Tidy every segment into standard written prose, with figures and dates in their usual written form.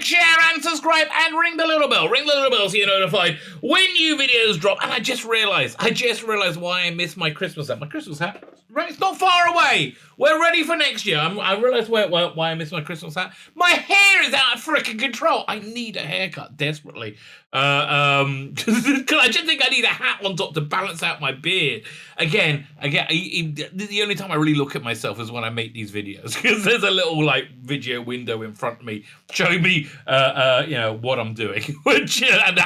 share, and subscribe, and ring the little bell. Ring the little bell so you're notified when new videos drop. And I just realized why I missed my Christmas hat. My Christmas hat, right? It's not far away. We're ready for next year. I realized why I missed my Christmas hat. My hair is out of freaking control. I need a haircut desperately. Because I just think I need a hat on top to balance out my beard. Again, the only time I really look at myself is when I make these videos, because there's a little like video window in front of me showing me, what I'm doing. Which and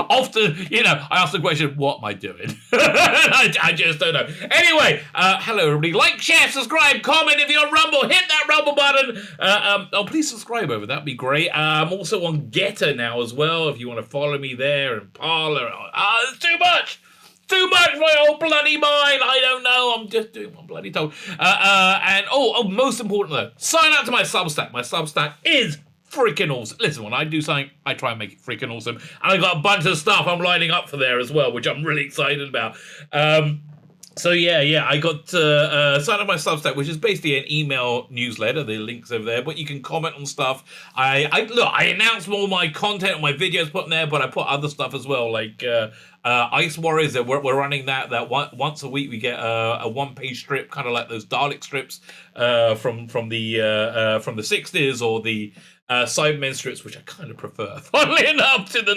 often, I ask the question, what am I doing? I just don't know. Anyway, hello everybody. Like, share, subscribe, comment if you're on Rumble. Hit that Rumble button. Please subscribe over. That'd be great. I'm also on Getter now as well. If you want to follow me there and Parler. It's too much. Too much for my old bloody mind. I don't know. I'm just doing my bloody told. And most important though, sign up to my Substack. My Substack is freaking awesome. Listen, when I do something, I try and make it freaking awesome. And I got a bunch of stuff I'm lining up for there as well, which I'm really excited about. So I got signed up my Substack, which is basically an email newsletter. The link's over there, but you can comment on stuff. I announce all my content and my videos put in there, but I put other stuff as well, like Ice Warriors. That we're running that once a week. We get a one-page strip, kind of like those Dalek strips from the 60s, or the Cybermen strips, which I kind of prefer, funnily enough, to the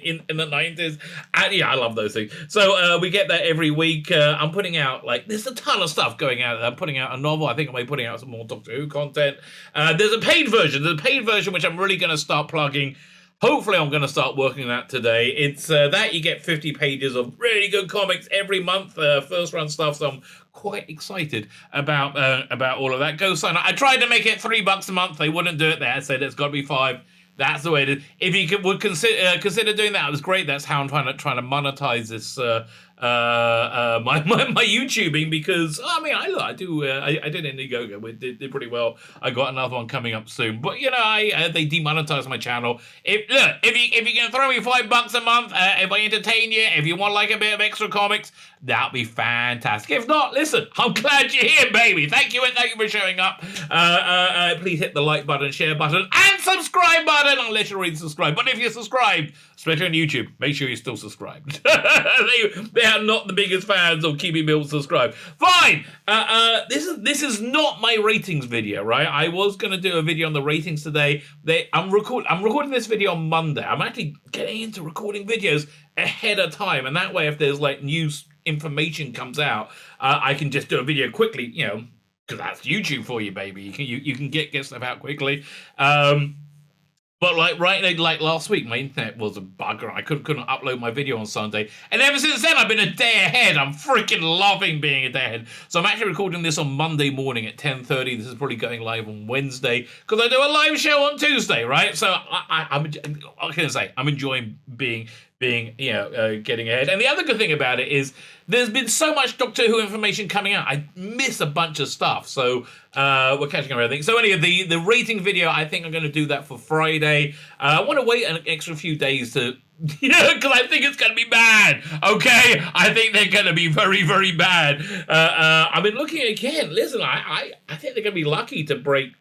in the 90s. And I love those things. So we get that every week. I'm putting out, there's a ton of stuff going out. I'm putting out a novel. I think I might be putting out some more Doctor Who content. There's a paid version. There's a paid version, which I'm really going to start plugging. Hopefully, I'm going to start working on that today. It's that you get 50 pages of really good comics every month, first run stuff. So I'm quite excited about all of that. Go sign up. I tried to make it $3 a month. They wouldn't do it there. I said it's got to be $5. That's the way it is. If you would consider doing that, it was great. That's how I'm trying to monetize this my YouTubing, because I did Indiegogo. We did pretty well. I got another one coming up soon, but they demonetized my channel. If you can throw me $5 a month, if I entertain you, if you want a bit of extra comics, that'd be fantastic. If not, listen, I'm glad you're here, baby. Thank you for showing up. Please hit the like button, share button, and subscribe button, unless you're already subscribed. But if you're subscribed, especially on YouTube, make sure you're still subscribed. They are not the biggest fans of keeping people subscribed. Fine. This is not my ratings video, right? I was going to do a video on the ratings today. I'm recording this video on Monday. I'm actually getting into recording videos ahead of time, and that way, if there's news information comes out, I can just do a video quickly, because that's YouTube for you, baby. You can get stuff out quickly. But last week, my internet was a bugger. I couldn't upload my video on Sunday. And ever since then, I've been a day ahead. I'm freaking loving being a day ahead. So I'm actually recording this on Monday morning at 10:30. This is probably going live on Wednesday, because I do a live show on Tuesday, right? So what can I say? I'm enjoying being getting ahead. And the other good thing about it is there's been so much Doctor Who information coming out. I miss a bunch of stuff. So we're catching up on everything. So anyway, the rating video, I think I'm going to do that for Friday. I want to wait an extra few days to, because I think it's going to be bad. Okay? I think they're going to be very, very bad. I've been looking again. Listen, I think they're going to be lucky to break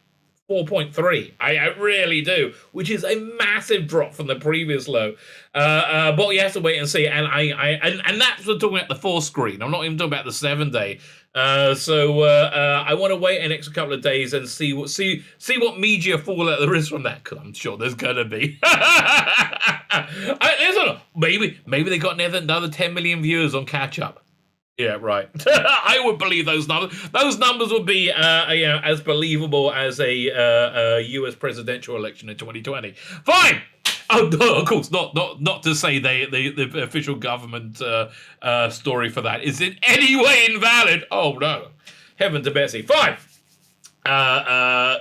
4.3. I really do, which is a massive drop from the previous low. But you have to wait and see. And and that's what I'm talking about the 4 screen. I'm not even talking about the 7-day. So I want to wait an extra couple of days and see what media fallout there is from that, because I'm sure there's gonna be. Listen, maybe they got another 10 million viewers on catch up. Yeah, right. I would believe those numbers. Those numbers would be, as believable as a U.S. presidential election in 2020. Fine. Oh, no, of course, not to say the official government story for that is in any way invalid. Oh no, heaven to Betsy. Fine.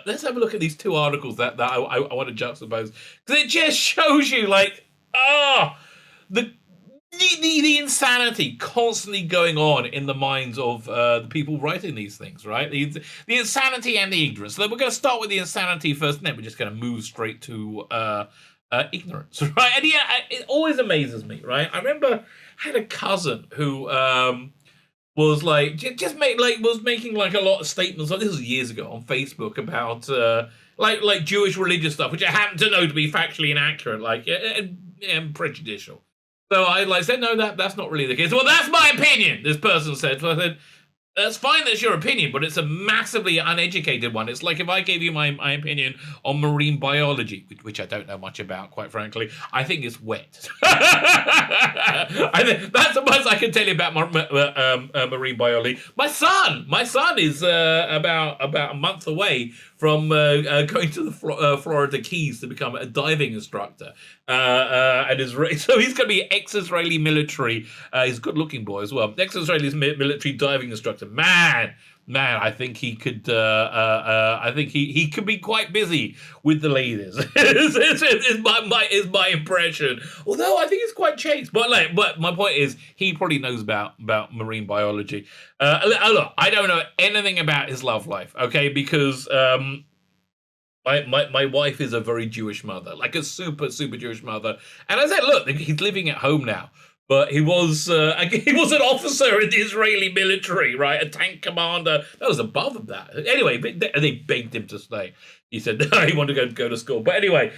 Let's have a look at these 2 articles that I want to juxtapose, because it just shows you the insanity constantly going on in the minds of the people writing these things, right? The insanity and the ignorance. So we're going to start with the insanity first, and then we're just going to move straight to ignorance, right? And it always amazes me, right? I remember I had a cousin who was like was making like a lot of statements. Like this was years ago on Facebook about like Jewish religious stuff, which I happen to know to be factually inaccurate, and prejudicial. So I said, no, that's not really the case. Well, that's my opinion, this person said. So I said, that's fine, that's your opinion, but it's a massively uneducated one. It's like if I gave you my opinion on marine biology, which I don't know much about, quite frankly. I think it's wet. I think that's the most I can tell you about marine biology. My son is about a month away from going to the Florida Keys to become a diving instructor. So he's going to be ex-Israeli military. He's a good-looking boy as well. Ex-Israeli military diving instructor. Man, I think he could. I think he could be quite busy with the ladies. is my impression. Although I think it's quite chaste. But my point is, he probably knows about marine biology. Look, I don't know anything about his love life. Okay, because my wife is a very Jewish mother, like a super Jewish mother. And I said, look, he's living at home now. But he was an officer in the Israeli military, right? A tank commander. That was above that. Anyway, they begged him to stay. He said no, he wanted to go to school. But anyway,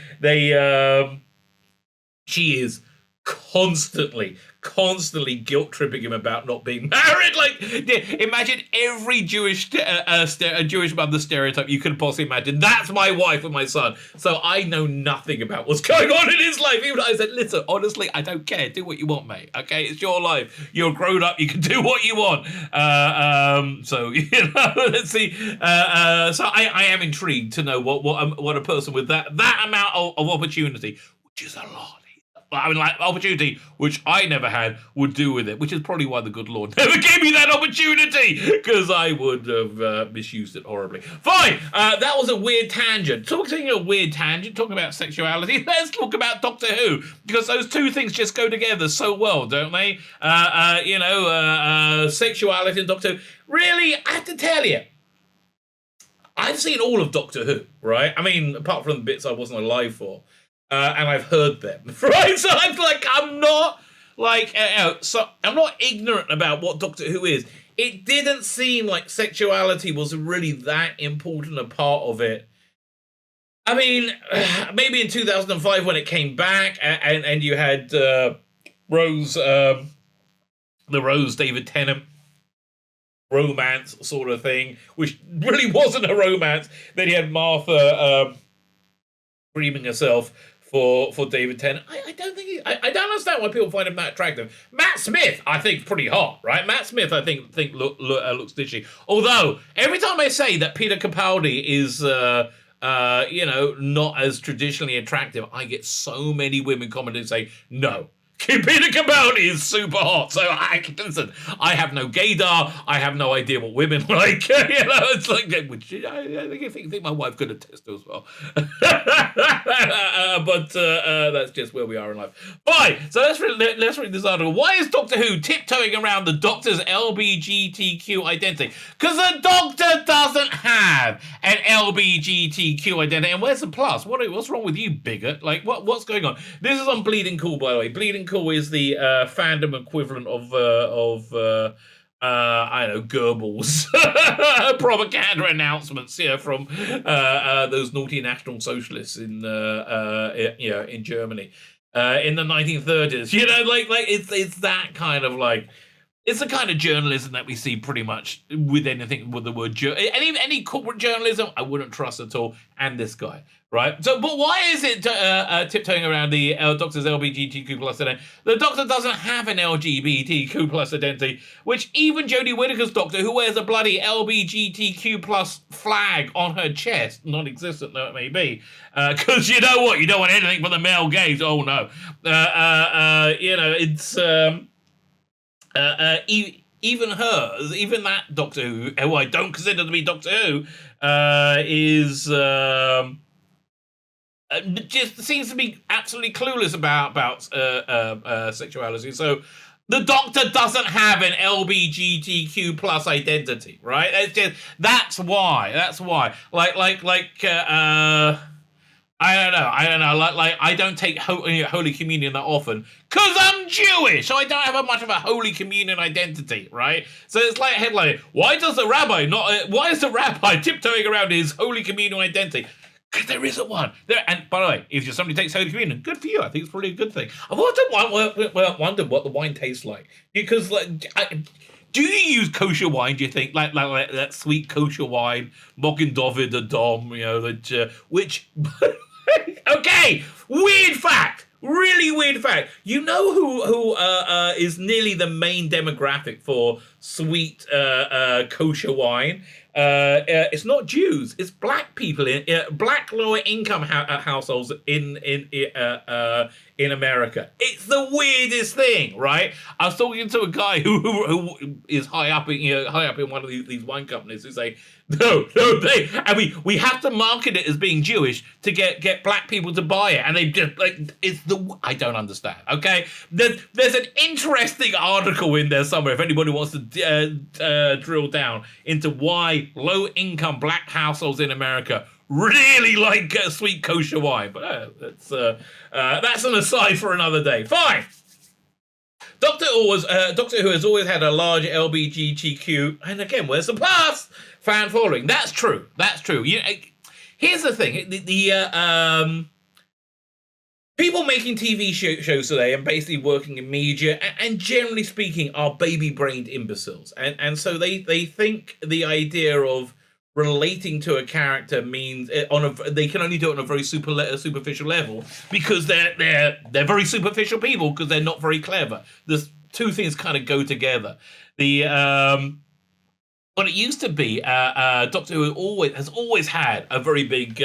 she is constantly guilt tripping him about not being married. Like, imagine every Jewish mother stereotype you could possibly imagine. That's my wife and my son. So I know nothing about what's going on in his life. Even I said, listen, honestly, I don't care. Do what you want, mate. Okay, it's your life. You're grown up. You can do what you want. So let's see. So I am intrigued to know what a person with that amount of opportunity, which is a lot. I mean, like, opportunity, which I never had, would do with it, which is probably why the good Lord never gave me that opportunity, because I would have misused it horribly. Fine, that was a weird tangent. Talking about sexuality, let's talk about Doctor Who, because those two things just go together so well, don't they? Sexuality and Doctor Who. Really, I have to tell you, I've seen all of Doctor Who, right? I mean, apart from the bits I wasn't alive for. And I've heard them, right? So I'm not ignorant about what Doctor Who is. It didn't seem like sexuality was really that important a part of it. I mean, maybe in 2005 when it came back, and you had Rose David Tennant romance sort of thing, which really wasn't a romance. Then you had Martha screaming herself for David Tennant. I don't understand why people find him that attractive. Matt Smith, I think, pretty hot, right? Matt Smith, I think looks ditchy. Although every time I say that Peter Capaldi is not as traditionally attractive, I get so many women commenting saying no. Peter Capaldi is super hot. So listen, I have no gaydar. I have no idea what women like. It's like, which I think my wife could attest to as well. But that's just where we are in life. Fine. So let's read this article. Why is Doctor Who tiptoeing around the Doctor's LBGTQ identity? Because the Doctor doesn't have an LBGTQ identity. And where's the plus? What's wrong with you, bigot? Like, what's going on? This is on Bleeding Cool, by the way. Bleeding Cool is the fandom equivalent of I don't know, Goebbels propaganda announcements from those naughty National Socialists in Germany in the 1930s. It's that kind of like. It's the kind of journalism that we see pretty much with anything with the word any corporate journalism. I wouldn't trust at all. And this guy, right? So, but why is it tiptoeing around the Doctor's LGBTQ plus identity? The Doctor doesn't have an LGBTQ plus identity, which even Jodie Whittaker's Doctor, who wears a bloody LBGTQ plus flag on her chest, non-existent though it may be, because you know what? You don't want anything but the male gaze. Oh no, it's. Even that Doctor Who I don't consider to be Doctor Who, is just seems to be absolutely clueless about sexuality. So the Doctor doesn't have an LBGTQ plus identity, right? That's why. I don't know. Like I don't take Holy Communion that often because I'm Jewish. So I don't have much of a Holy Communion identity, right? So it's like a headline. Why is the rabbi tiptoeing around his Holy Communion identity? Because there isn't one. And by the way, if somebody takes Holy Communion, good for you. I think it's probably a good thing. I've often wondered what the wine tastes like. Because, do you use kosher wine, do you think? Like that sweet kosher wine, Mokin David Adom, which... Okay, weird fact. Really weird fact. You know who is nearly the main demographic for sweet kosher wine? It's not Jews. It's black people black lower income households in America. It's the weirdest thing, right? I was talking to a guy who is high up in one of these wine companies who say, we have to market it as being Jewish to get black people to buy it, and they just I don't understand. Okay, there's an interesting article in there somewhere if anybody wants to drill down into why low income black households in America really like sweet kosher wine. But that's an aside for another day. Fine. Doctor Who has always had a large LBGTQ, and again, where's the plus? Fan following. That's true. Here's the thing: the people making TV shows today and basically working in media, and generally speaking, are baby-brained imbeciles, and so they think the idea of relating to a character means they can only do it on a very superficial level because they're very superficial people because they're not very clever. The two things kind of go together. What it used to be, Doctor Who has always had a very big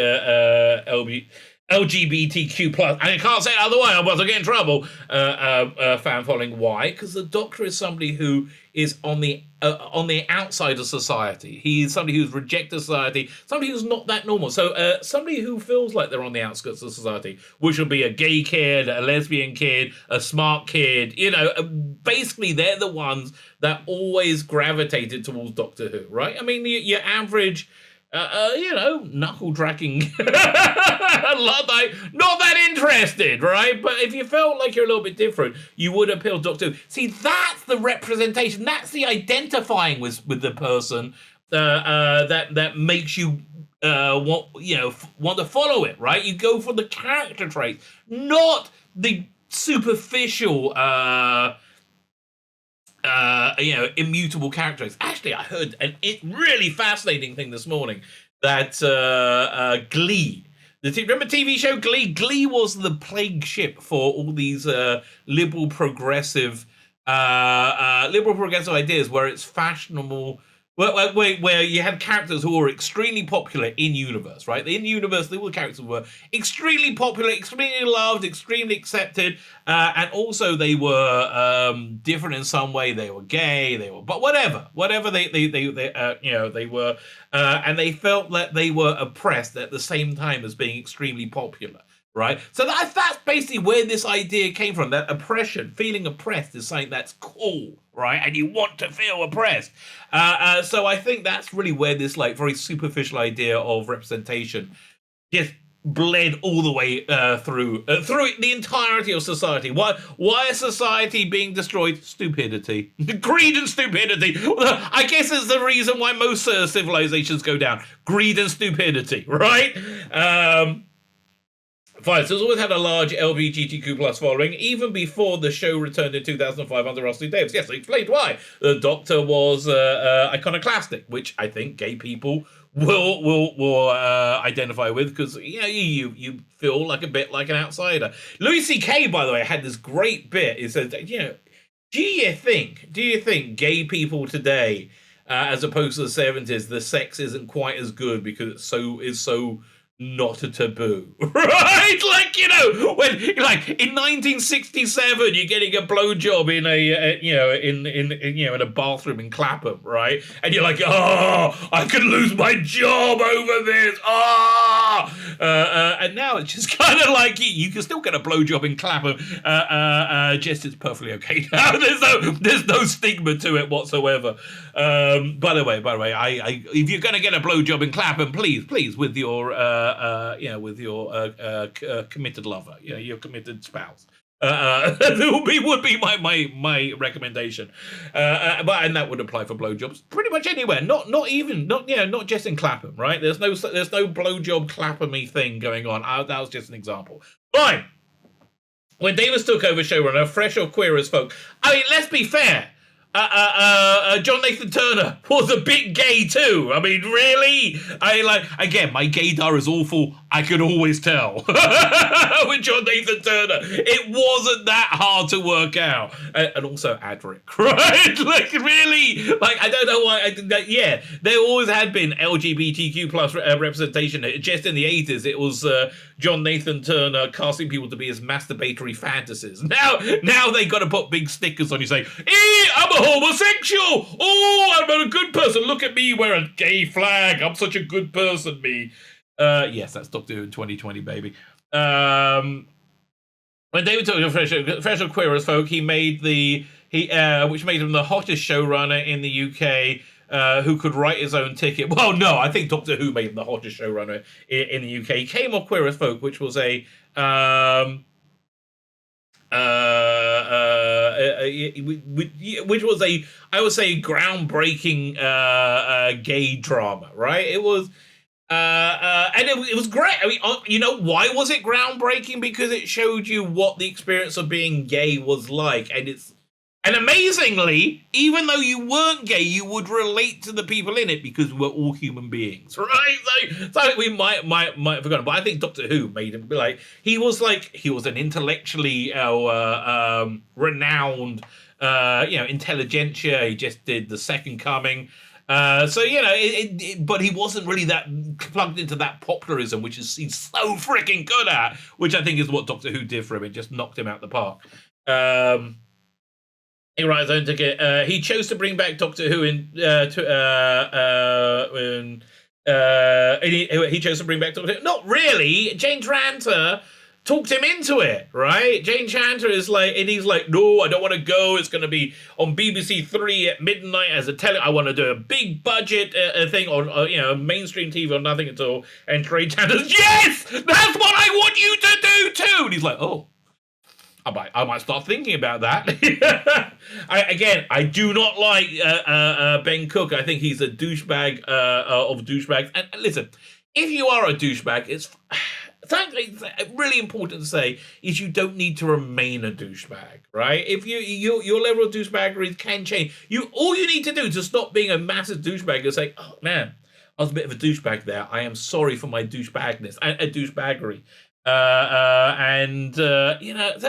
LGBTQ plus, and I can't say it other way, otherwise I'll get in trouble. Fan following. Why? Because the Doctor is somebody who is on the outside of society. He's somebody who's rejected society, somebody who's not that normal. So somebody who feels like they're on the outskirts of society, which will be a gay kid, a lesbian kid, a smart kid. Basically they're the ones that always gravitated towards Doctor Who, right? I mean, your average. Knuckle dragging, not that interested, right? But if you felt like you're a little bit different, you would appeal to Doctor Who. See, that's the representation. That's the identifying with the person that makes you want to follow it, right? You go for the character traits, not the superficial. Immutable characteristics. Actually, I heard a really fascinating thing this morning that Glee. Remember TV show Glee? Glee was the plague ship for all these liberal progressive ideas where it's fashionable. Where you had characters who were extremely popular in universe, right? In universe, all the characters were extremely popular, extremely loved, extremely accepted, and also they were different in some way. They were gay, but whatever they were, and they felt that they were oppressed at the same time as being extremely popular. Right, so that's basically where this idea came from. That oppression, feeling oppressed, is something that's cool, right? And you want to feel oppressed. So I think that's really where this very superficial idea of representation just bled all the way through the entirety of society. Why is society being destroyed? Stupidity, greed, and stupidity. I guess it's the reason why most civilizations go down. Greed and stupidity, right? Fine, so it's always had a large LBGTQ plus following, even before the show returned in 2005 under Russell Davies. Yes, I explained why. The Doctor was iconoclastic, which I think gay people will identify with because you feel like a bit like an outsider. Louis C.K., by the way, had this great bit. He said, do you think gay people today, as opposed to the 70s, the sex isn't quite as good because it's so not a taboo, right? When in 1967 you're getting a blowjob in a bathroom in Clapham, right? And you're like, oh, I could lose my job over this. Oh, And now it's just kind of like you can still get a blowjob in Clapham. Just it's perfectly okay now. There's no stigma to it whatsoever. By the way, I if you're going to get a blowjob in Clapham, please with your committed lover, your committed spouse. Would be my recommendation, and that would apply for blowjobs pretty much anywhere. Not just in Clapham, right? There's no blowjob Clapham-y thing going on. That was just an example. Fine. When Davis took over showrunner, fresh or queer as folk. I mean, let's be fair. John Nathan Turner was a bit gay too. I mean, really? Again, my gaydar is awful. I could always tell with John Nathan Turner. It wasn't that hard to work out. And also Adric, right? Really? I don't know why. There always had been LGBTQ plus representation. Just in the 80s, it was John Nathan Turner casting people to be his masturbatory fantasies. Now they got to put big stickers on you saying, I'm a homosexual. Oh, I'm a good person. Look at me, wear a gay flag. I'm such a good person, me. Yes, that's Doctor Who in 2020, baby. When David took over Fresh or Queer as Folk, which made him the hottest showrunner in the UK, who could write his own ticket. Well, no, I think Doctor Who made him the hottest showrunner in the UK. He came off Queer as Folk, which was I would say, groundbreaking gay drama, right? It was. And it was great. I mean, why was it groundbreaking? Because it showed you what the experience of being gay was like, and amazingly, even though you weren't gay, you would relate to the people in it because we're all human beings, right? So we might have forgotten, but I think Doctor Who made him he was an intellectually renowned, intelligentsia. He just did The Second Coming. But he wasn't really that plugged into that popularism, which he's so freaking good at, which I think is what Doctor Who did for him. It just knocked him out the park. He wrote his own ticket. He chose to bring back Doctor Who he chose to bring back Doctor Who. Not really. Jane Tranter talked him into it, right? Jane Tranter is he's like, no, I don't want to go. It's going to be on BBC 3 at midnight as a I want to do a big budget thing on, mainstream TV or nothing at all. And Jane Tranter's, yes, that's what I want you to do too. And he's like, oh, I might start thinking about that. I do not like Ben Cook. I think he's a douchebag of douchebags. And listen, if you are a douchebag, it's really important to say is you don't need to remain a douchebag, right? If your level of douchebaggery can change. All you need to do to stop being a massive douchebag is say, oh man, I was a bit of a douchebag there. I am sorry for my douchebagness and douchebaggery.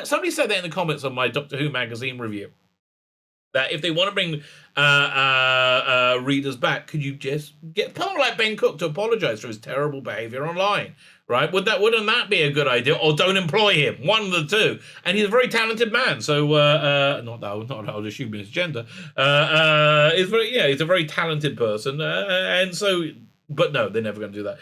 Somebody said that in the comments on my Doctor Who magazine review, that if they want to bring readers back, could you just get someone like Ben Cook to apologize for his terrible behavior online, right? Wouldn't that be a good idea? Or don't employ him, one of the two. And he's a very talented man, so not that I would assume his gender. He's a very talented person, and so. But no, they're never going to do that.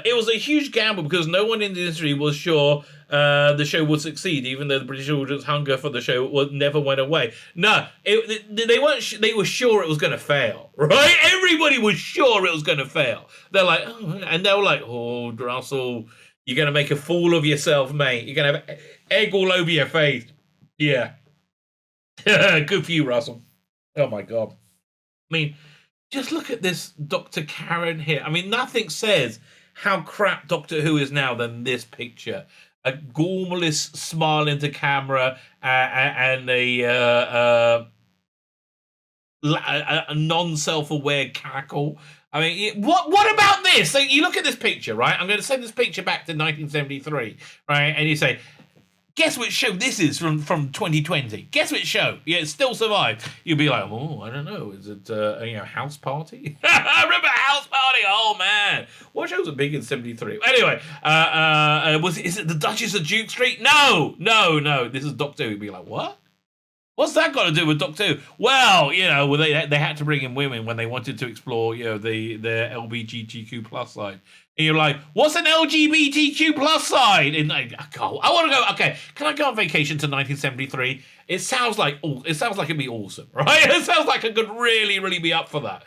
It was a huge gamble because no one in the industry was sure the show would succeed, even though the British audience hunger for the show never went away. No, they weren't. They were sure it was going to fail, right? Everybody was sure it was going to fail. They're like, and they were like, oh, Russell, you're going to make a fool of yourself, mate. You're going to have egg all over your face. Yeah. Good for you, Russell. Oh, my God. I mean, just look at this Dr. Karen here. I mean, nothing says how crap Doctor Who is now than this picture. A gormless smile into camera and a non-self-aware cackle. I mean, what about this? So you look at this picture, right? I'm going to send this picture back to 1973, right? And you say, guess which show this is from 2020? Guess which show? Yeah, it still survived. You'll be like, oh, I don't know. Is it House Party? I remember House Party. Oh man, what shows are big in '73? Anyway, is it the Duchess of Duke Street? No. This is Doctor Who. You'll be like, what? What's that got to do with Doctor Who? Well, they had to bring in women when they wanted to explore, the LBGTQ plus side. And you're like, what's an LGBTQ plus side? And I want to go. Okay, can I go on vacation to 1973? It sounds like it'd be awesome, right? It sounds like I could really, really be up for that.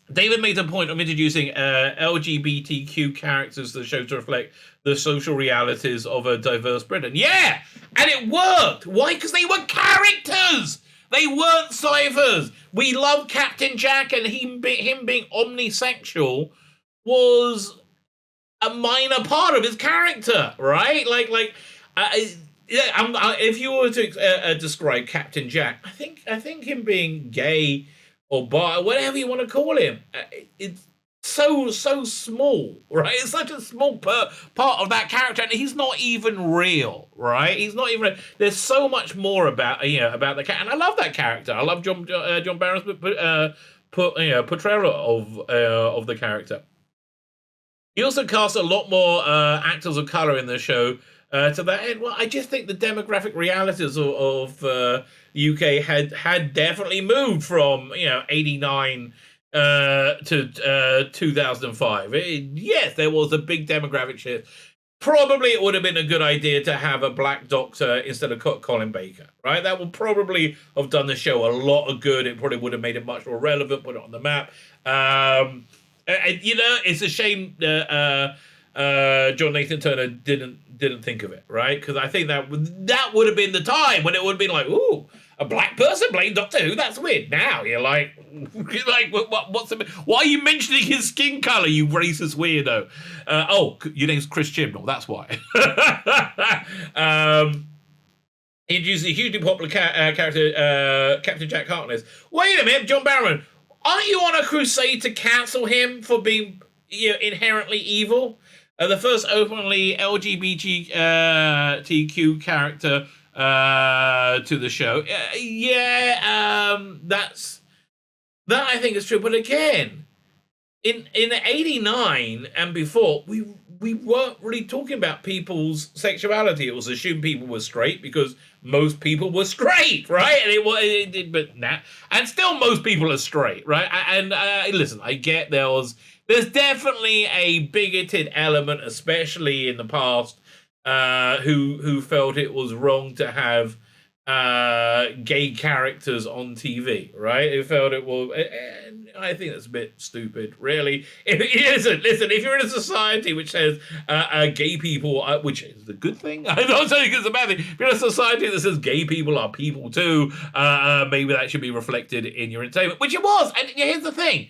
David made a point of introducing LGBTQ characters to the show to reflect the social realities of a diverse Britain. Yeah, and it worked. Why? Because they were characters. They weren't ciphers. We love Captain Jack, and him being omnisexual was a minor part of his character, right? If you were to describe Captain Jack, I think him being gay or bi, whatever you want to call him, it's so small, right? It's such a small part of that character, and he's not even real, right? He's not even. There's so much more about the character, and I love that character. I love John Barron's portrayal of the character. He also cast a lot more actors of color in the show. To that end, well, I just think the demographic realities of UK had definitely moved from 89 to 2005. Yes, there was a big demographic shift. Probably it would have been a good idea to have a black doctor instead of Colin Baker, right? That would probably have done the show a lot of good. It probably would have made it much more relevant, put it on the map. It's a shame John Nathan Turner didn't think of it, right? Because I think that would have been the time when it would have been like, ooh, a black person playing Doctor Who, that's weird. Now you're like why are you mentioning his skin color, you racist weirdo? Your name's Chris Chibnall, that's why. He introduced a hugely popular character, Captain Jack Harkness. Wait a minute, John Barron, aren't you on a crusade to cancel him for being inherently evil? The first openly LGBTQ character to the show. That I think is true. But again, in 89 and before, we weren't really talking about people's sexuality. It was assumed people were straight because most people were straight, right? And still most people are straight, right? And listen, I get there's definitely a bigoted element, especially in the past, who felt it was wrong to have gay characters on TV, right? Who felt it was. I think that's a bit stupid, really. Listen, if you're in a society which says gay people, which is the good thing, I'm not saying it's a bad thing. If you're in a society that says gay people are people too, maybe that should be reflected in your entertainment, which it was. And here's the thing.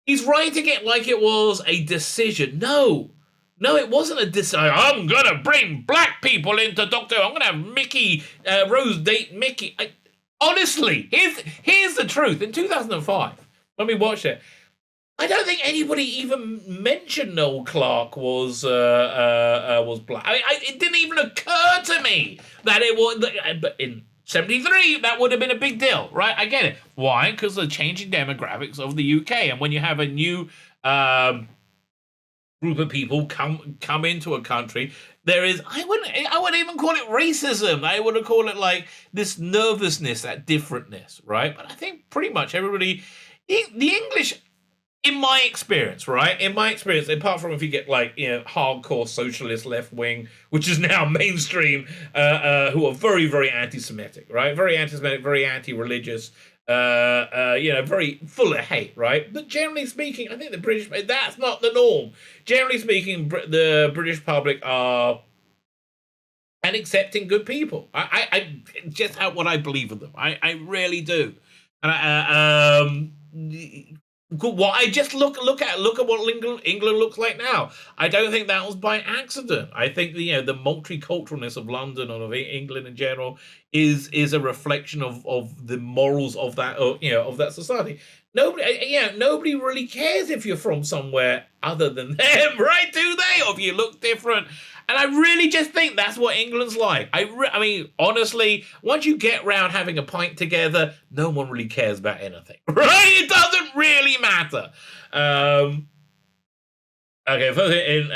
He's writing it like it was a decision. No, it wasn't a decision. I'm going to bring black people into Doctor Who. I'm going to have Mickey, Rose date Mickey. Honestly, here's the truth. In 2005, when we watched it, I don't think anybody even mentioned Noel Clarke was black. It didn't even occur to me that it was. But in 73, that would have been a big deal, right? I get it. Why? Because of the changing demographics of the UK, and when you have a new group of people come into a country, there is I wouldn't even call it racism. I would call it like this nervousness, that differentness, right? But I think pretty much everybody, the English. In my experience, right? In my experience, apart from if you get hardcore socialist left wing, which is now mainstream, who are very, very anti-Semitic, right? Very anti-Semitic, very anti-religious, very full of hate, right? But generally speaking, I think the British, that's not the norm. Generally speaking, the British public are an accepting good people. I just what I believe of them. I really do. And what I just look at what England looks like now. I don't think that was by accident. I think the multiculturalness of London and of England in general is a reflection of the morals of that of that society. Nobody really cares if you're from somewhere other than them, right? Do they? Or if you look different. And I really just think that's what England's like. I mean, honestly, once you get round having a pint together, no one really cares about anything, right? It doesn't really matter. Okay, first in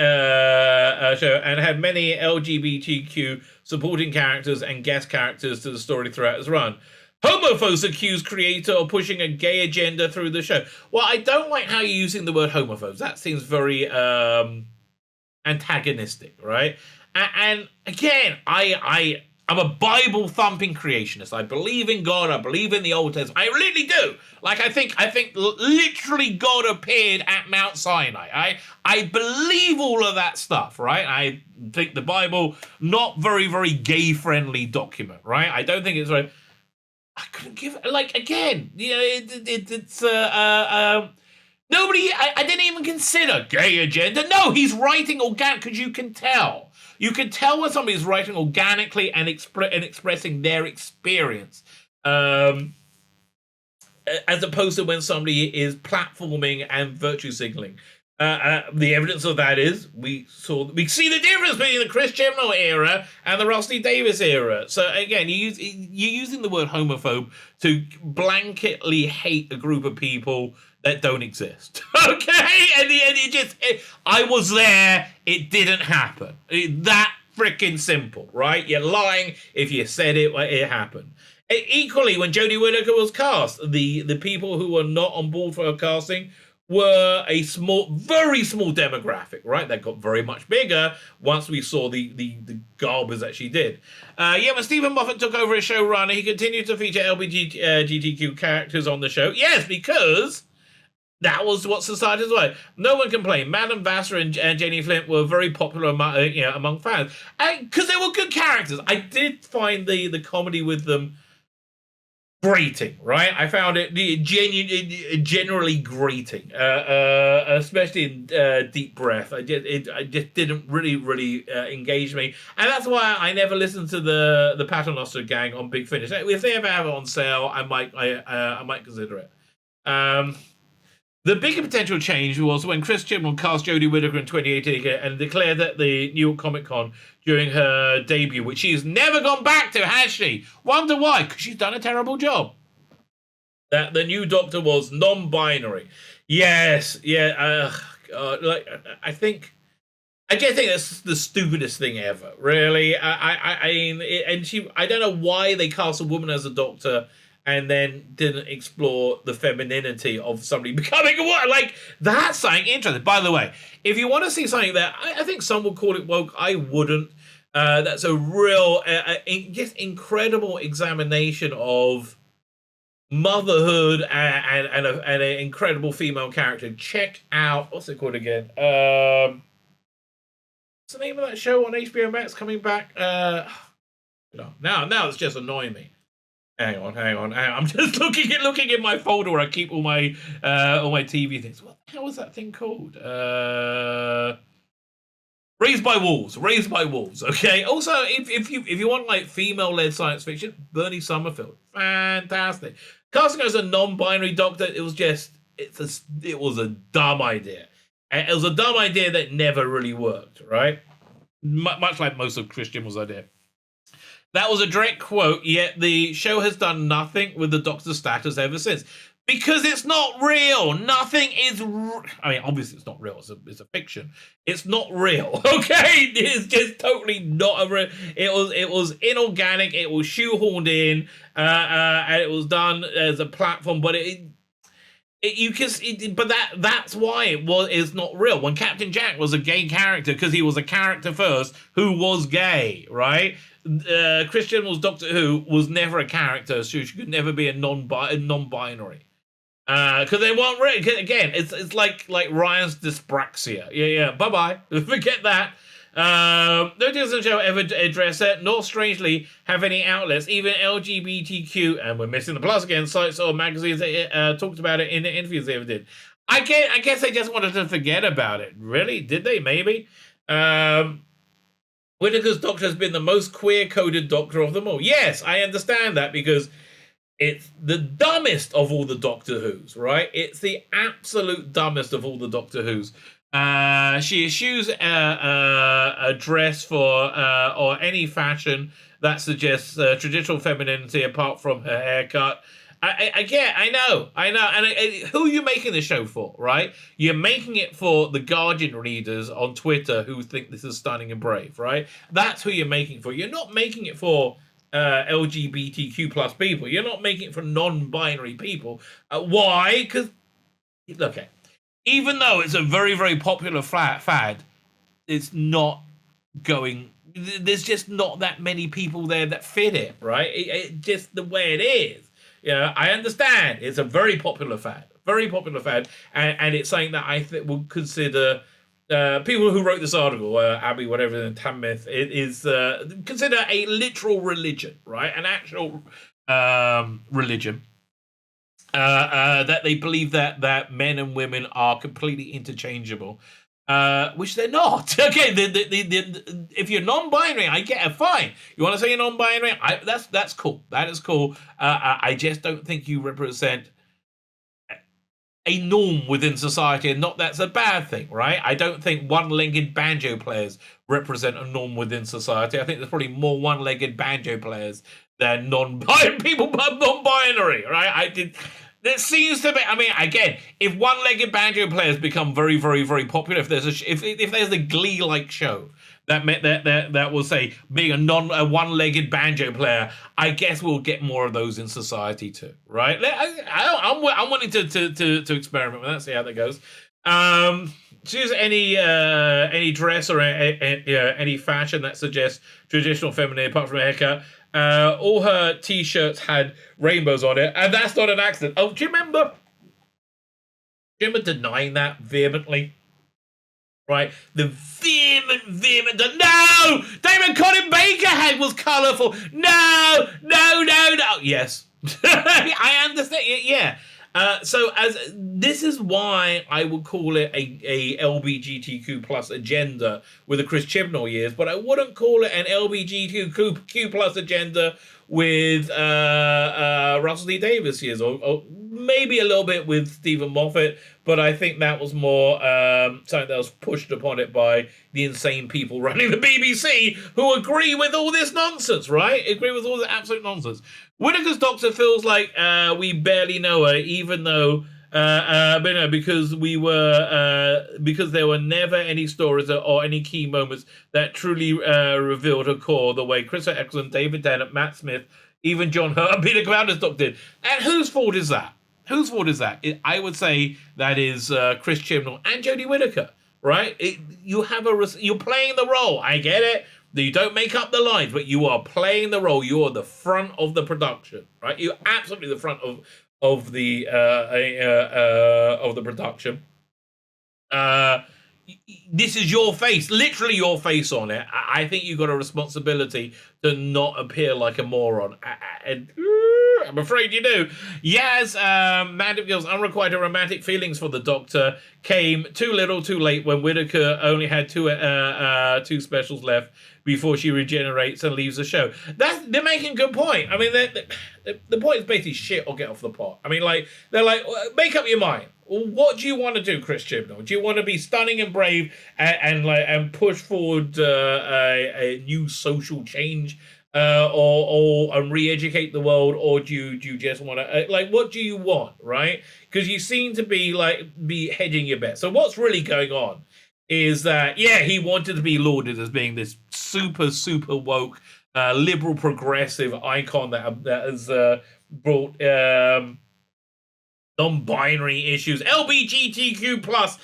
show, and had many LGBTQ supporting characters and guest characters to the story throughout its run. Homophobes accused creator of pushing a gay agenda through the show. Well, I don't like how you're using the word homophobes. That seems very antagonistic, right? And again, I'm a Bible thumping creationist. I believe in God. I believe in the Old Testament. I really do. Like I think literally God appeared at Mount Sinai. I believe all of that stuff, right? I think the Bible not very, very gay friendly document, right? I don't think it's right. I couldn't give it, like, again, you know, it's nobody. I didn't even consider gay agenda. No, he's writing organic, because you can tell. You can tell when somebody's writing organically and expressing their experience, as opposed to when somebody is platforming and virtue signaling. The evidence of that is we see the difference between the Chris Chibnall era and the Rusty Davis era. So again, you're using the word homophobe to blanketly hate a group of people that don't exist. Okay, and I was there. It didn't happen. That freaking simple, right? You're lying if you said it happened. Equally, when Jodie Whittaker was cast, the people who were not on board for her casting were a very small demographic, right? That got very much bigger once we saw the garbage that she did. When Stephen Moffat took over as showrunner, he continued to feature LBGTQ characters on the show. Yes, because that was what society was like. No one complained. Madame Vassar and Jenny Flint were very popular among fans, because they were good characters. I did find the comedy with them grating, right? I found it generally grating, especially in Deep Breath. I just didn't really engage me, and that's why I never listened to the Paternoster Gang on Big Finish. If they ever have it on sale, I might consider it. The bigger potential change was when Chris Chibnall cast Jodie Whittaker in 2018 and declared that the New York Comic Con during her debut, which she's never gone back to, has she? Wonder why? Because she's done a terrible job. That the new Doctor was non-binary. Yes, yeah. I just think that's the stupidest thing ever. Really, I mean, I don't know why they cast a woman as a Doctor and then didn't explore the femininity of somebody becoming a woman. Like, that's something interesting. By the way, if you want to see something that I think some would call it woke, I wouldn't. That's a real, just incredible examination of motherhood and an incredible female character. Check out, what's it called again? What's the name of that show on HBO Max coming back? Now it's just annoying me. Hang on. I'm just looking at my folder where I keep all my TV things. What the hell was that thing called? Raised by Wolves. Okay. Also, if you want like female-led science fiction, Bernie Summerfield, fantastic. Casting as a non-binary Doctor, it was a dumb idea. And it was a dumb idea that never really worked, right? Much like most of Chris Chibnall's idea. That was a direct quote, yet the show has done nothing with the Doctor's status ever since. Because it's not real. Nothing is... I mean, obviously it's not real. It's a fiction. It's not real, okay? It's just totally not a real... It was inorganic. It was shoehorned in. And it was done as a platform. But that's why it's not real. When Captain Jack was a gay character, because he was a character first who was gay, right? Chris Chibnall's Doctor Who was never a character, so she could never be a non-binary. Because they weren't really, again, it's like Ryan's dyspraxia. Yeah. Bye-bye. Forget that. No Disney show ever address it, nor strangely have any outlets, even LGBTQ, and we're missing the plus again, sites or magazines that talked about it in the interviews they ever did. I guess they just wanted to forget about it. Really? Did they? Maybe. Whittaker's Doctor has been the most queer-coded Doctor of them all. Yes, I understand that, because it's the dumbest of all the Doctor Who's, right? It's the absolute dumbest of all the Doctor Who's. She eschews a dress for or any fashion that suggests traditional femininity apart from her haircut. I know. And who are you making the show for, right? You're making it for the Guardian readers on Twitter who think this is stunning and brave, right? That's who you're making it for. You're not making it for LGBTQ plus people. You're not making it for non-binary people. Why? Because, look, even though it's a very, very popular fad, it's not going... There's just not that many people there that fit it, right? It just the way it is. I understand it's a very popular fad, and it's something that I think will consider people who wrote this article, Abby, whatever, and Tamith, it is consider a literal religion, right? An actual religion. That they believe that men and women are completely interchangeable. Which they're not. Okay, if you're non-binary, I get it. Fine. You want to say you're non-binary? That's cool. That is cool. I just don't think you represent a norm within society, and not that's a bad thing, right? I don't think one-legged banjo players represent a norm within society. I think there's probably more one-legged banjo players than people non-binary, right? There seems to be. I mean, again, if one-legged banjo players become very, very, very popular, if there's a Glee-like show that will say being a one-legged banjo player, I guess we'll get more of those in society too, right? I'm willing to experiment with that, see how that goes. Choose any dress or any fashion that suggests traditional femininity, apart from a haircut. All her t-shirts had rainbows on it, and that's not an accident. Oh, do you remember denying that vehemently? Right? The vehement, no! David Colin Baker head was colourful. No! Yes. I understand. Yeah. So this is why I would call it a LBGTQ plus agenda with the Chris Chibnall years, but I wouldn't call it an LBGTQ plus agenda with Russell D Davies years, or maybe a little bit with Stephen Moffat, but I think that was more something that was pushed upon it by the insane people running the BBC who agree with all this nonsense, right? Agree with all the absolute nonsense. Whittaker's doctor feels like we barely know her, even though because there were never any stories or any key moments that truly revealed her core the way Chris Eccleston, David Tennant, Matt Smith, even John Hurt and Peter Commander's doc did. And whose fault is that? I would say that is Chris Chibnall and Jodie Whittaker, right? You're playing the role. I get it. You don't make up the lines, but you are playing the role. You are the front of the production, right? You're absolutely the front of the production. This is your face, literally your face on it. I think you've got a responsibility to not appear like a moron. And I'm afraid you do. Yaz, Mandip Gill's unrequited romantic feelings for the Doctor came too little, too late when Whittaker only had two specials left before she regenerates and leaves the show. They're making a good point. I mean, the point is basically shit or get off the pot. I mean, they're like, make up your mind. What do you want to do, Chris Chibnall? Do you want to be stunning and brave and push forward a new social change, or re-educate the world, or do you just want to what do you want, right? Because you seem to be hedging your bet. So what's really going on is that he wanted to be lauded as being this super woke, liberal progressive icon that has brought non-binary issues, LBGTQ plus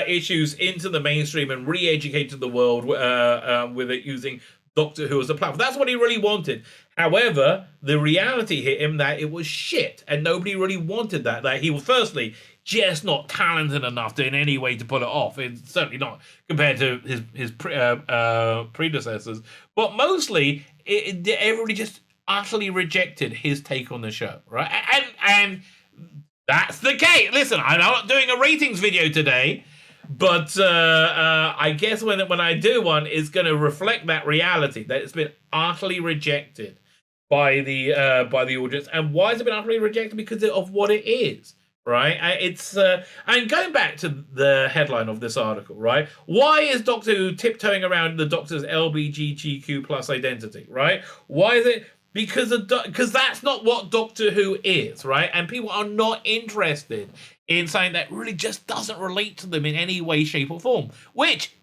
issues into the mainstream and re-educated the world with it using Doctor Who as a platform. That's what he really wanted. However, the reality hit him that it was shit, and nobody really wanted that. That he was firstly just not talented enough in any way to pull it off. It's certainly not compared to his predecessors. But mostly, everybody just utterly rejected his take on the show, right? And that's the case. Listen, I'm not doing a ratings video today, but I guess when I do one, it's going to reflect that reality, that it's been utterly rejected by the audience. And why has it been utterly rejected? Because of what it is, right? It's and going back to the headline of this article, right? Why is Doctor Who tiptoeing around the Doctor's LBGTQ plus identity, right? Why is it? because that's not what Doctor Who is, right? And people are not interested in something that really just doesn't relate to them in any way, shape, or form. Which,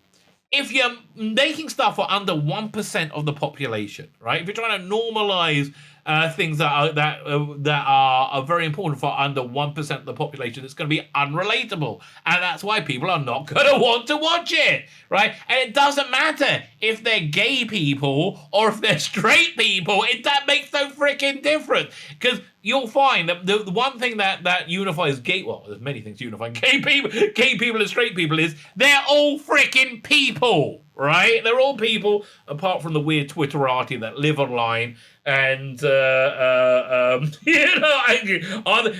if you're making stuff for under 1% of the population, right? If you're trying to normalize things that are very important for under 1% of the population, it's going to be unrelatable, and that's why people are not going to want to watch it, right? And it doesn't matter if they're gay people or if they're straight people. That makes no freaking difference, because you'll find that the one thing that unifies there's many things unifying gay people and straight people is they're all freaking people, right? They're all people, apart from the weird Twitterati that live online and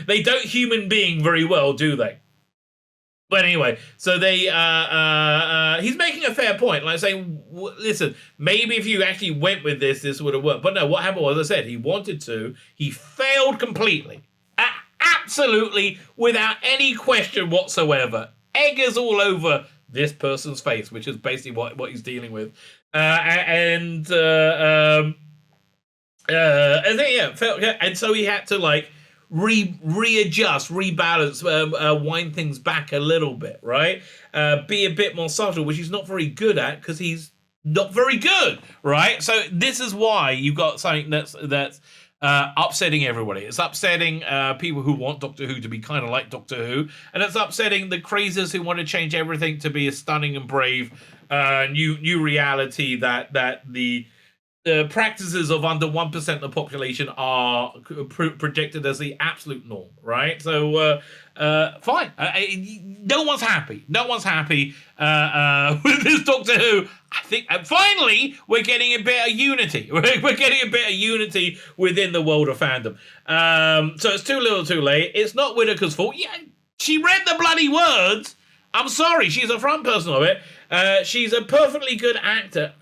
they don't human being very well, do they? But anyway, so he's making a fair point, like saying, listen, maybe if you actually went with this would have worked. But no, what happened was, as I said, he wanted to, he failed completely. Absolutely, without any question whatsoever. Eggers all over this person's face, which is basically what he's dealing with. And so he had to, like, readjust, rebalance, wind things back a little bit, right? Be a bit more subtle, which he's not very good at, because he's not very good, right? So this is why you've got something that's upsetting everybody. It's upsetting people who want Doctor Who to be kind of like Doctor Who, and it's upsetting the crazies who want to change everything to be a stunning and brave new reality that the practices of under 1% of the population are projected as the absolute norm, right? So, fine. No one's happy. No one's happy with this Doctor Who. I think, finally, we're getting a bit of unity. We're getting a bit of unity within the world of fandom. So it's too little too late. It's not Whittaker's fault. Yeah, she read the bloody words. I'm sorry. She's a front person of it. She's a perfectly good actor.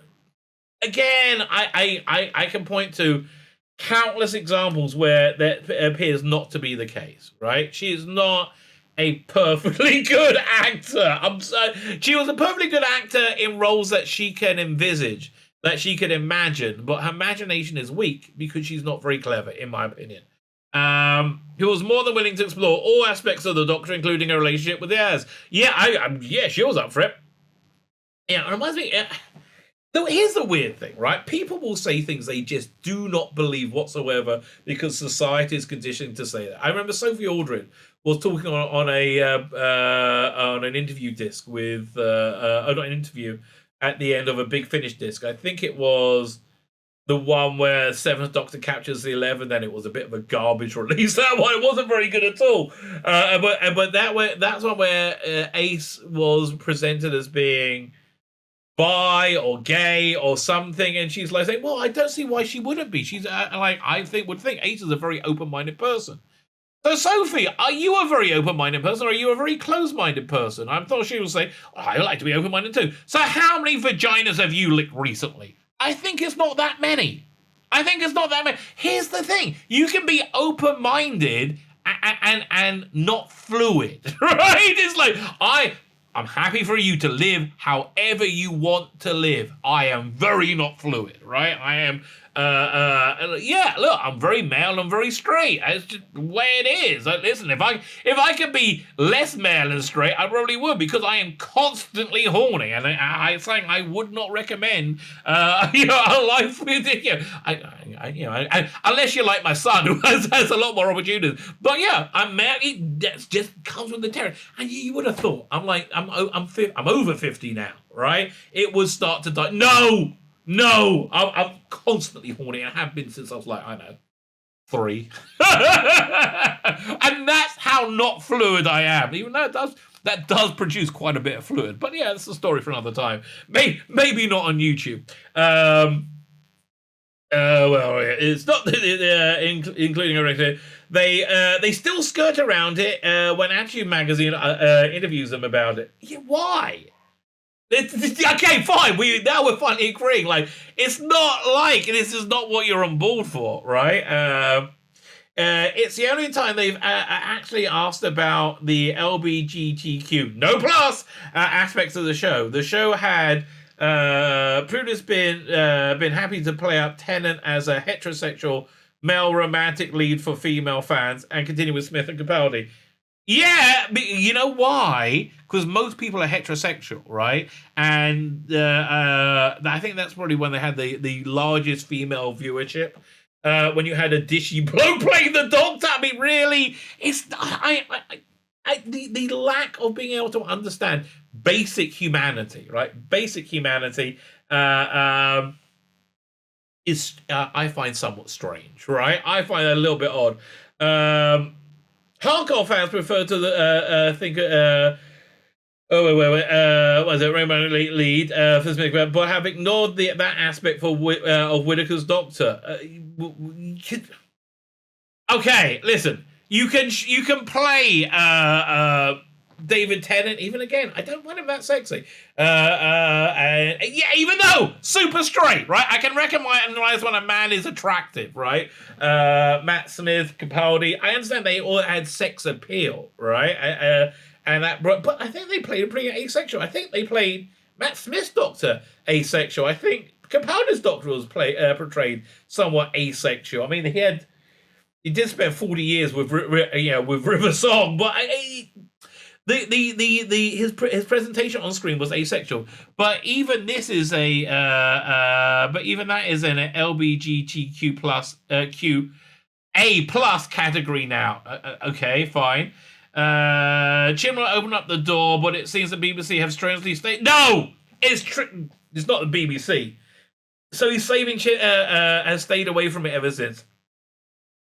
Again, I can point to countless examples where that appears not to be the case, right? She is not a perfectly good actor. She was a perfectly good actor in roles that she can envisage, that she can imagine, but her imagination is weak because she's not very clever, in my opinion. Who was more than willing to explore all aspects of the Doctor, including her relationship with the heirs. Yeah, she was up for it. Yeah, it reminds me... Though here's the weird thing, right? People will say things they just do not believe whatsoever because society is conditioned to say that. I remember Sophie Aldred was talking on an interview disc with not an interview at the end of a Big Finish disc. I think it was the one where Seventh Doctor captures the 11th, and it was a bit of a garbage release. That one, it wasn't very good at all. But that's one where Ace was presented as being bi or gay or something, and she's like saying, well, I don't see why she wouldn't be. She's would think Ace is a very open-minded person. So Sophie, are you a very open-minded person, or are you a very closed-minded person? I thought she would say, I like to be open-minded too. So how many vaginas have you licked recently? I think it's not that many. Here's the thing. You can be open-minded and not fluid, right? It's like, I'm happy for you to live however you want to live. I am very not fluid, right? I am, look, I'm very male and very straight. It's just the way it is. Like, listen, if I could be less male and straight, I probably would, because I am constantly horny, and I'm saying I would not recommend, a life with unless you're like my son, who has a lot more opportunities. But yeah, I'm married. That just comes with the territory. And you would have thought, I'm over 50 now, right? It would start to die. No, I'm constantly horny. I have been since I was like, I know, 3. And that's how not fluid I am. Even though that does produce quite a bit of fluid. But yeah, that's a story for another time. Maybe not on YouTube. It's not including a they still skirt around it when Attitude Magazine interviews them about it. Yeah, why? Okay, fine. We're finally agreeing. Like, it's not like this is not what you're on board for, right? It's the only time they've actually asked about the LBGTQ, no plus, aspects of the show. The show had Prudence been happy to play up Tennant as a heterosexual male romantic lead for female fans and continue with Smith and Capaldi. Yeah, but you know why? Because most people are heterosexual, right? And I think that's probably when they had the largest female viewership. When you had a dishy bloke playing the Doctor. I mean, really, it's the lack of being able to understand basic humanity, right? Basic humanity is I find somewhat strange, right? I find it a little bit odd. Hardcore fans prefer to was it Rainbow lead for Smith, but have ignored that aspect of Whittaker's Doctor. Okay, listen. You can play David Tennant even again. I don't find him that sexy. And yeah, even though super straight, right? I can recognize when a man is attractive, right? Matt Smith, Capaldi. I understand they all had sex appeal, right? But I think they played pretty asexual. I think they played Matt Smith's Doctor asexual. I think Capaldi's Doctor was portrayed somewhat asexual. I mean, he did spend 40 years with River Song, but his presentation on screen was asexual. But even this is an LBGTQ plus QA plus category now. Okay, fine. Shomron opened up the door, but it seems the BBC have strangely stayed. No, it's not the BBC. So he's has stayed away from it ever since.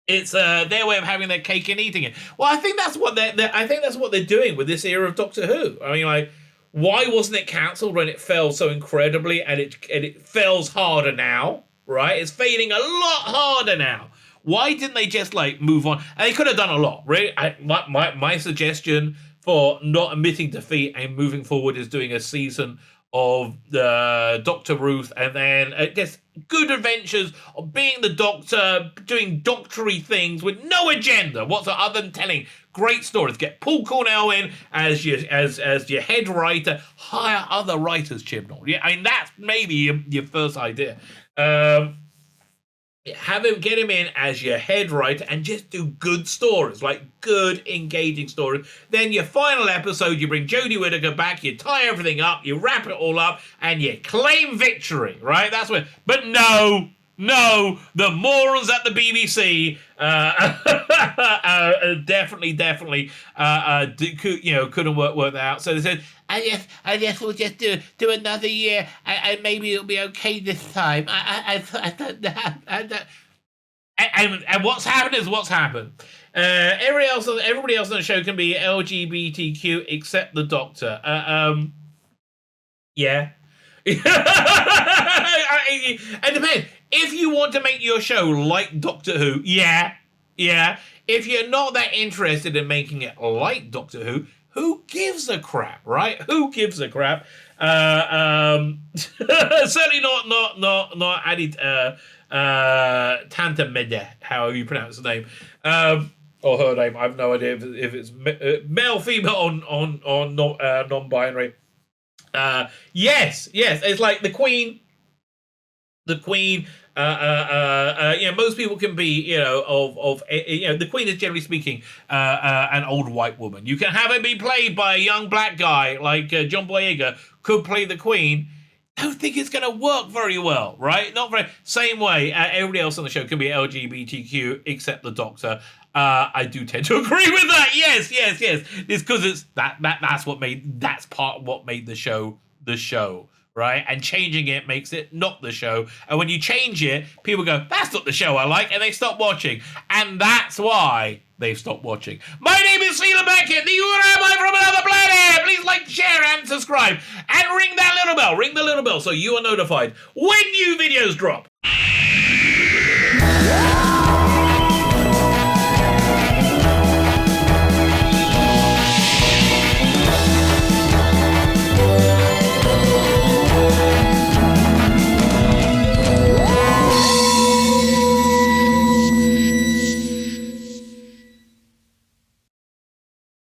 It's their way of having their cake and eating it. Well, I think that's what they're doing with this era of Doctor Who. I mean, like, why wasn't it cancelled when it fell so incredibly, and it fails harder now, right? It's failing a lot harder now. Why didn't they just move on? And they could have done a lot, really. My suggestion for not admitting defeat and moving forward is doing a season of Dr. Ruth, and then I guess good adventures of being the Doctor, doing doctory things with no agenda whatsoever other than telling great stories. Get Paul Cornell in as your head writer. Hire other writers, Chibnall. Yeah, I mean that's maybe your first idea. Get him in as your head writer and just do good stories, good, engaging stories. Then your final episode, you bring Jodie Whittaker back, you tie everything up, you wrap it all up, and you claim victory, right? That's what. But no, the morons at the BBC definitely couldn't work that out. So they said, I guess we'll just do another year, and maybe it'll be okay this time. And what's happened is what's happened. Everybody else on the show can be LGBTQ except the Doctor. Yeah. It depends. If you want to make your show like Doctor Who, yeah. If you're not that interested in making it like Doctor who gives a crap, right? Who gives a crap? Certainly not added Tanta Mede, how you pronounce the name, or her name. I have no idea if it's male, female, on non-binary. Yes, it's like the Queen. Most people can be, the Queen is generally speaking an old white woman. You can have it be played by a young black guy like John Boyega could play the Queen. I don't think it's going to work very well, right? Not very. Same way, everybody else on the show can be LGBTQ except the Doctor. I do tend to agree with that. Yes. It's because that's part of what made the show the show. Right? And changing it makes it not the show. And when you change it, people go, that's not the show I like, and they stop watching. And that's why they've stopped watching. My name is Tzvi Lebetkin, the Rabbi from another planet. Please like, share, and subscribe. And ring that little bell. Ring the little bell so you are notified when new videos drop.